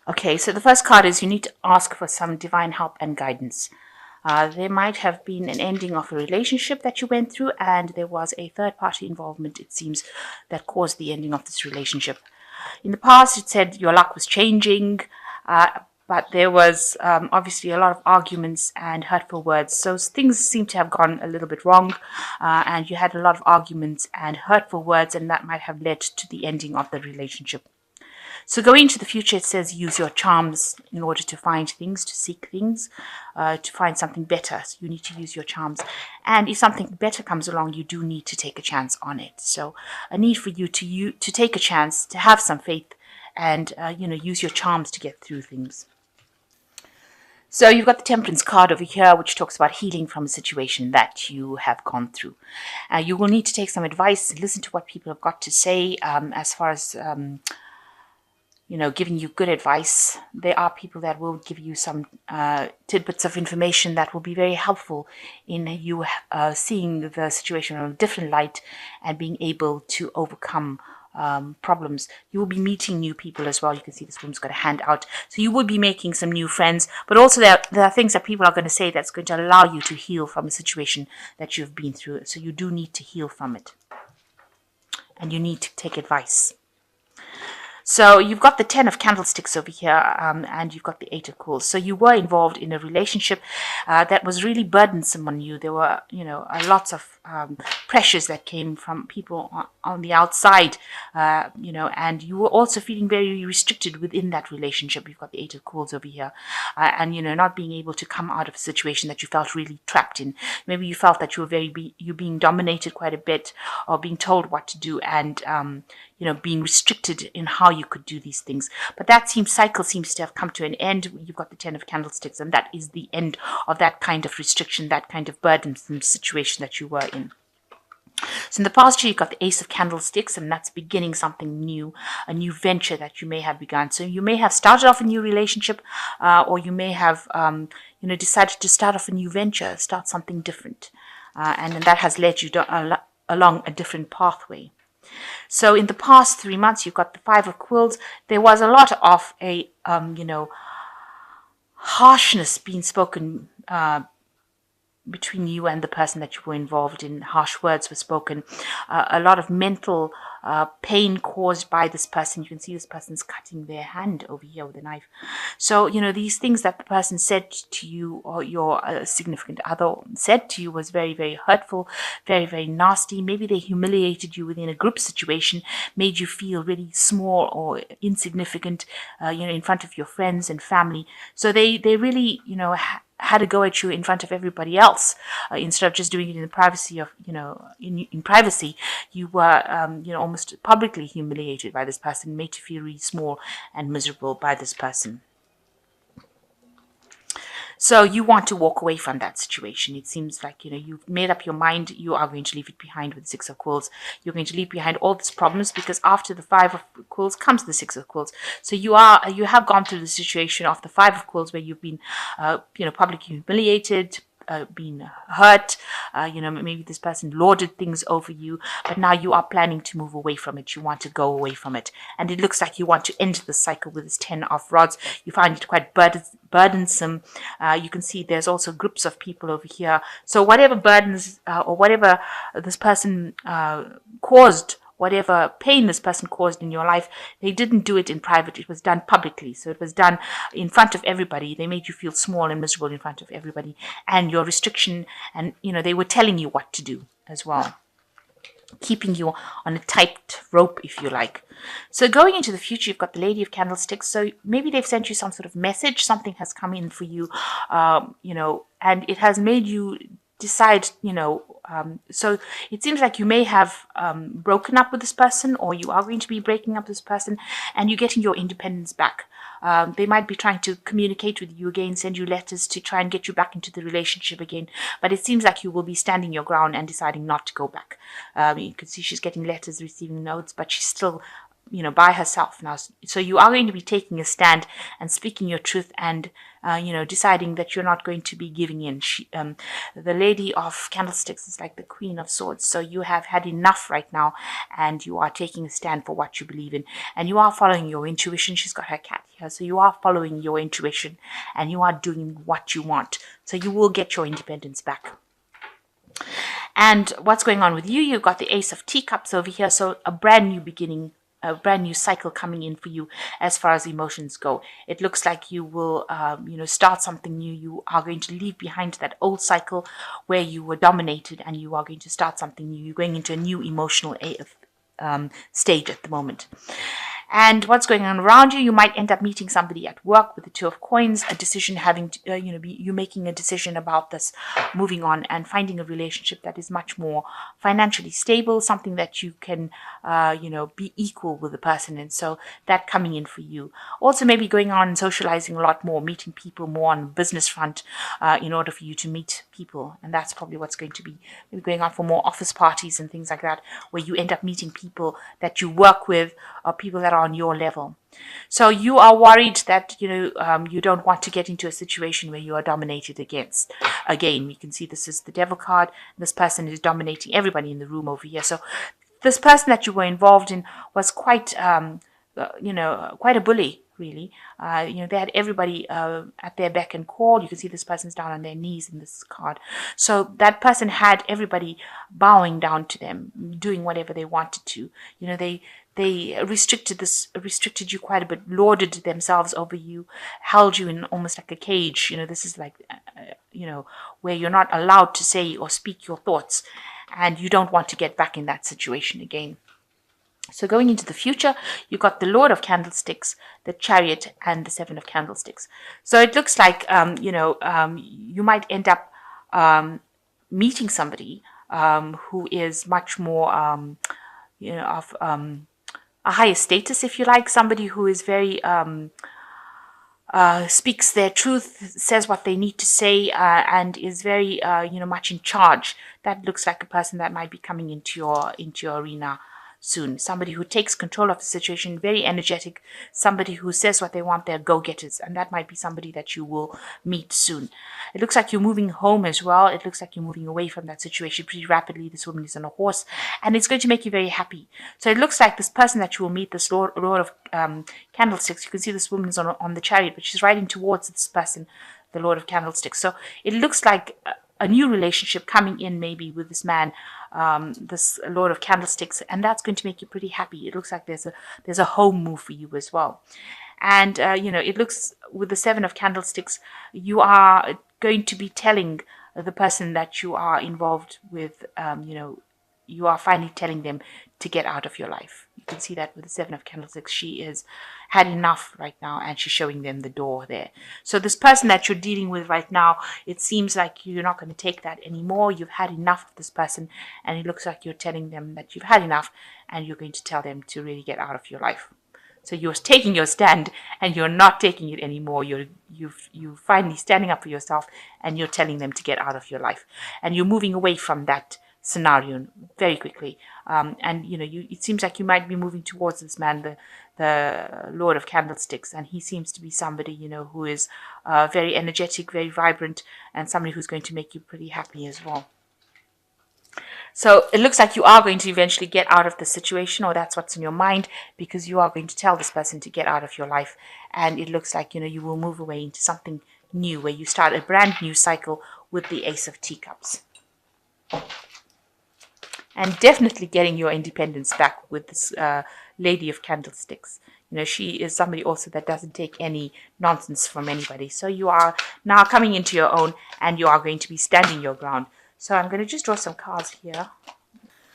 Okay, so the first card is you need to ask for some divine help and guidance. There might have been an ending of a relationship that you went through, and there was a third party involvement, it seems, that caused the ending of this relationship. In the past, it said your luck was changing, uh, but there was obviously a lot of arguments and hurtful words. So things seem to have gone a little bit wrong, and you had a lot of arguments and hurtful words, and that might have led to the ending of the relationship. So going into the future, it says use your charms in order to find things, to seek things, to find something better. So you need to use your charms. And if something better comes along, you do need to take a chance on it. So a need for you to take a chance, to have some faith, and use your charms to get through things. So you've got the Temperance card over here, which talks about healing from a situation that you have gone through. You will need to take some advice, listen to what people have got to say as far as giving you good advice. There are people that will give you some tidbits of information that will be very helpful in you seeing the situation in a different light and being able to overcome problems. You will be meeting new people as well. You can see this woman's got a hand out. So you will be making some new friends, but also there are things that people are going to say that's going to allow you to heal from a situation that you've been through. So you do need to heal from it. And you need to take advice. So you've got the 10 of candlesticks over here, and you've got the 8 of coals. So you were involved in a relationship that was really burdensome on you. There were, lots of pressures that came from people on the outside, and you were also feeling very restricted within that relationship. You've got the 8 of coals over here, and, not being able to come out of a situation that you felt really trapped in. Maybe you felt that you were you're being dominated quite a bit, or being told what to do, and, being restricted in how you could do these things. But that cycle seems to have come to an end. You've got the 10 of candlesticks, and that is the end of that kind of restriction, that kind of burdensome situation that you were in. So in the past year, you've got the Ace of Candlesticks, and that's beginning something new, a new venture that you may have begun. So you may have started off a new relationship, or you may have, decided to start off a new venture, start something different. And that has led you along a different pathway. So in the past 3 months, you've got the 5 of quills. There was a lot of a, harshness being spoken between you and the person that you were involved in. Harsh words were spoken. A lot of mental pain caused by this person. You can see this person's cutting their hand over here with a knife. So, these things that the person said to you, or your significant other said to you, was very, very hurtful, very, very nasty. Maybe they humiliated you within a group situation, made you feel really small or insignificant, in front of your friends and family. So they really, had to go at you in front of everybody else instead of just doing it in the privacy of, in privacy. You were, almost publicly humiliated by this person, made to feel really small and miserable by this person. So you want to walk away from that situation. It seems like, you've made up your mind. You are going to leave it behind with the 6 of quills. You're going to leave behind all these problems, because after the 5 of quills comes the 6 of quills. So you have gone through the situation of the 5 of quills, where you've been, publicly humiliated, been hurt, maybe this person lauded things over you, but now you are planning to move away from it. You want to go away from it. And it looks like you want to end the cycle with this 10 of rods. You find it quite burdensome. You can see there's also groups of people over here. So whatever burdens or whatever this person caused, whatever pain this person caused in your life, they didn't do it in private. It was done publicly. So it was done in front of everybody. They made you feel small and miserable in front of everybody. And your restriction, and, they were telling you what to do as well, keeping you on a tight rope, if you like. So going into the future, you've got the Lady of Candlesticks. So maybe they've sent you some sort of message. Something has come in for you, and it has made you decide, so it seems like you may have broken up with this person, or you are going to be breaking up with this person, and you're getting your independence back. They might be trying to communicate with you again, send you letters to try and get you back into the relationship again. But it seems like you will be standing your ground and deciding not to go back. You can see she's getting letters, receiving notes, but she's still by herself now. So you are going to be taking a stand and speaking your truth, and deciding that you're not going to be giving in. The Lady of Candlesticks is like the Queen of Swords. So you have had enough right now, and you are taking a stand for what you believe in, and you are following your intuition. She's got her cat here, so you are following your intuition, and you are doing what you want. So you will get your independence back. And what's going on with you? You've got the Ace of Teacups over here, so a brand new beginning, a brand new cycle coming in for you as far as emotions go. It looks like you will, start something new. You are going to leave behind that old cycle where you were dominated, and you are going to start something new. You're going into a new emotional stage at the moment. And what's going on around you? You might end up meeting somebody at work with the Two of Coins, a decision having to, you making a decision about this, moving on and finding a relationship that is much more financially stable, something that you can, be equal with the person. And so that coming in for you. Also maybe going on and socializing a lot more, meeting people more on the business front, in order for you to meet people. And that's probably what's going to be maybe going on for more office parties and things like that, where you end up meeting people that you work with, or people that are on your level. So you are worried that you don't want to get into a situation where you are dominated against. Again, we can see this is the Devil card. This person is dominating everybody in the room over here. So this person that you were involved in was quite quite a bully, really. They had everybody at their beck and call. You can see this person's down on their knees in this card. So that person had everybody bowing down to them, doing whatever they wanted to. They restricted you quite a bit, lorded themselves over you, held you in almost like a cage. This is like, where you're not allowed to say or speak your thoughts, and you don't want to get back in that situation again. So going into the future, you've got the Lord of Candlesticks, the Chariot, and the Seven of Candlesticks. So it looks like, you might end up meeting somebody who is much more, of a higher status, if you like, somebody who is very speaks their truth, says what they need to say, and is very much in charge. That looks like a person that might be coming into your arena soon. Somebody who takes control of the situation, very energetic, somebody who says what they want, they're go-getters, and that might be somebody that you will meet soon. It looks like you're moving home as well. It looks like you're moving away from that situation pretty rapidly. This woman is on a horse, and it's going to make you very happy. So it looks like this person that you will meet, this Lord of Candlesticks, you can see this woman is on the chariot, but she's riding towards this person, the Lord of Candlesticks. So it looks like a new relationship coming in, maybe with this man, this Lord of Candlesticks, and that's going to make you pretty happy. It looks like there's a home move for you as well. And it looks, with the Seven of Candlesticks, you are going to be telling the person that you are involved with, you are finally telling them to get out of your life. You can see that with the Seven of Candlesticks. She is had enough right now, and she's showing them the door there. So this person that you're dealing with right now, it seems like you're not going to take that anymore. You've had enough of this person, and it looks like you're telling them that you've had enough, and you're going to tell them to really get out of your life. So you're taking your stand, and you're not taking it anymore. You're finally standing up for yourself, and you're telling them to get out of your life, and you're moving away from that scenario very quickly. And it seems like you might be moving towards this man, the Lord of Candlesticks, and he seems to be somebody who is very energetic, very vibrant, and somebody who's going to make you pretty happy as well. So it looks like you are going to eventually get out of the situation, or that's what's in your mind, because you are going to tell this person to get out of your life. And it looks like you will move away into something new, where you start a brand new cycle with the Ace of Teacups. And definitely getting your independence back with this Lady of Candlesticks. She is somebody also that doesn't take any nonsense from anybody. So you are now coming into your own, and you are going to be standing your ground. So I'm going to just draw some cards here.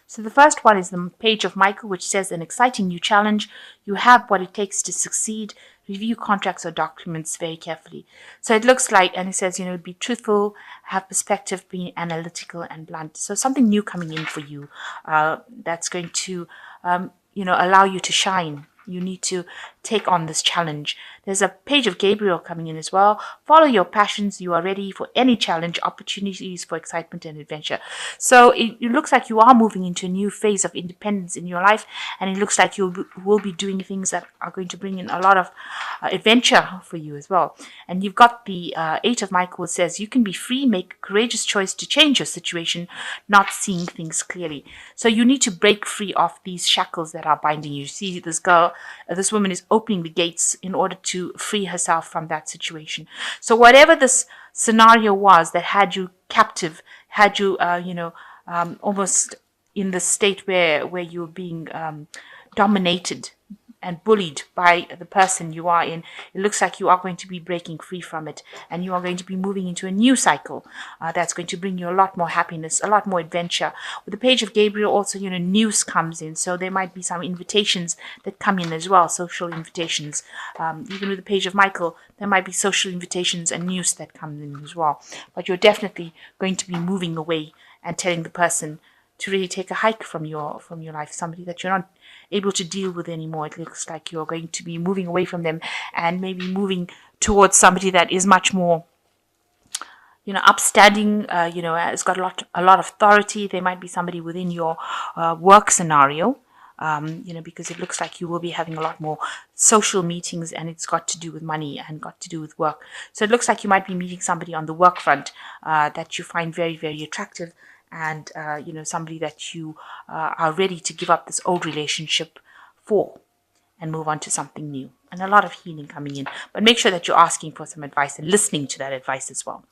So the first one is the Page of Michael, which says an exciting new challenge. You have what it takes to succeed. Review contracts or documents very carefully. So it looks like, and it says, be truthful, have perspective, be analytical and blunt. So something new coming in for you that's going to, allow you to shine. You need to take on this challenge. There's a page of Gabriel coming in as well. Follow your passions. You are ready for any challenge, opportunities for excitement and adventure. So it looks like you are moving into a new phase of independence in your life, and it looks like you will be doing things that are going to bring in a lot of adventure for you as well. And you've got the Eight of Michael says you can be free, make a courageous choice to change your situation, not seeing things clearly. So you need to break free of these shackles that are binding you. See, this girl, this woman is opening the gates in order to free herself from that situation. So whatever this scenario was that had you captive, had you, almost in the state where you're being dominated and bullied by the person you are in, it looks like you are going to be breaking free from it, and you are going to be moving into a new cycle that's going to bring you a lot more happiness, a lot more adventure. With the page of Gabriel also, news comes in, so there might be some invitations that come in as well, social invitations. Even with the page of Michael, there might be social invitations and news that come in as well. But you're definitely going to be moving away and telling the person to really take a hike from your life, somebody that you're not able to deal with anymore. It looks like you're going to be moving away from them and maybe moving towards somebody that is much more, upstanding, has got a lot of authority. There might be somebody within your work scenario, because it looks like you will be having a lot more social meetings, and it's got to do with money and got to do with work. So it looks like you might be meeting somebody on the work front that you find very, very attractive, and somebody that you are ready to give up this old relationship for and move on to something new, and a lot of healing coming in. But make sure that you're asking for some advice and listening to that advice as well.